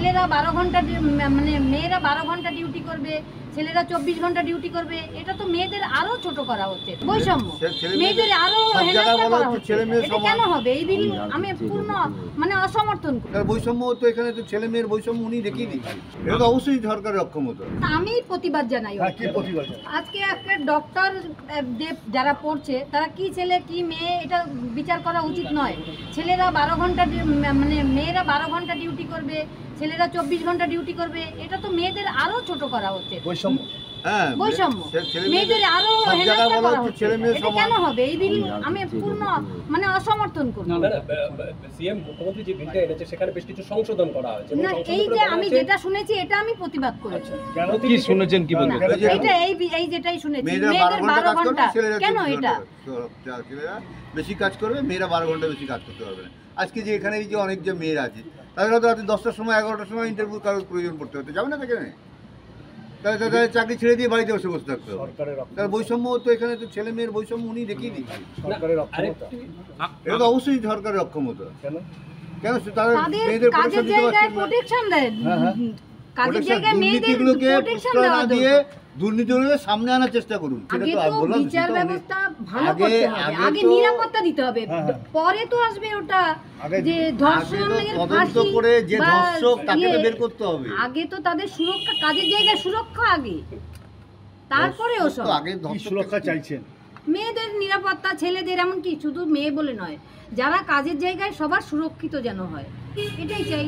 ছেলেরা 12 ঘন্টা মানে মেয়েরা 12 ঘন্টা ডিউটি করবে, ছেলেরা 24 ঘন্টা ডিউটি করবে, এটা তো মেয়েদের আরো ছোট করা হচ্ছে, বৈষম্য মেয়েদের আরো হেনস্থা করা হচ্ছে। এটা কেন হবে? এই বিল আমি পূর্ণ মানে অসমর্থন করি। বৈষম্য তো এখানে তো ছেলে মেয়ের বৈষম্য উনি দেখিয়ে দিচ্ছেন, এটা তো অবশ্যই সরকারের অক্ষমতা। আমি প্রতিবাদ জানাই। আজকে একটা ডক্টর যারা পড়ছে তারা কি ছেলে কি মেয়ে এটা বিচার করা উচিত নয়। ছেলেরা 12 ঘন্টা মানে মেয়েরা 12 ঘন্টা ডিউটি করবে, ছেলেরা 24 ঘন্টা ডিউটি করবে, এটা তো মেয়েদের আরো ছোট করা হচ্ছে, বৈষম্য মেয়েদের আরো হেনস্থা করা হচ্ছে। এটা কেন হবে? এই বিল আমি পূর্ণ মানে অসমর্থন করি। সিএম মুখ্যমন্ত্রী যে বিলটা এনেছে সেখানে বেশ কিছু সংশোধন করা হয়েছে। না, এই যে আমি যেটা শুনেছি এটা আমি প্রতিবাদ করেছি। কি শুনেছেন কি বলবেন? এটা এই যেটাই শুনেছি মেয়েদের 12 ঘন্টা কেন? এটা ছেলেরা বেশি কাজ করবে, মেয়েরা 12 ঘন্টা বেশি কাজ করতে পারবে না। আজকে যে এখানে এই যে অনেক যে মেয়েরা আছে তাদের হয়তো রাতে 10টার সময় 11টার সময় ইন্টারভিউ কারোর প্রয়োজন পড়তে হতে যাবে না, সেখানে তাদের চাকরি ছেড়ে দিয়ে বাড়িতে বসে থাকতে হবে। তার বৈষম্য তো এখানে তো ছেলে মেয়ের বৈষম্য উনি দেখিয়ে দিচ্ছেন, এটা তো অবশ্যই সরকারের অক্ষমতা। কেন তাদের মেয়েদের কাজের জায়গায় প্রোটেকশন দেন, কাজের জায়গায় মেয়েদেরকে প্রোটেকশন দেওয়া দিয়ে দুর্নীতিগুলোকে সামনে আনার চেষ্টা করুন। আগে তো বিচার ব্যবস্থা ভালো করতে হবে, আগে নিরাপত্তা দিতে হবে, পরে তো আসবে ওটা যে ধর্ষণের ফাঁসি করে যে ধর্ষক তাকে বের করতে হবে। আগে তো তাদের সুরক্ষা, কাজের জায়গায় সুরক্ষা আগে, তারপরে ওসব। আগে সুরক্ষা চাইছেন, মেয়েদের নিরাপত্তা, ছেলেদের, এমনকি শুধু মেয়ে বলে নয়, যারা কাজের জায়গায় সবার সুরক্ষিত যেন হয়, এটাই চাই।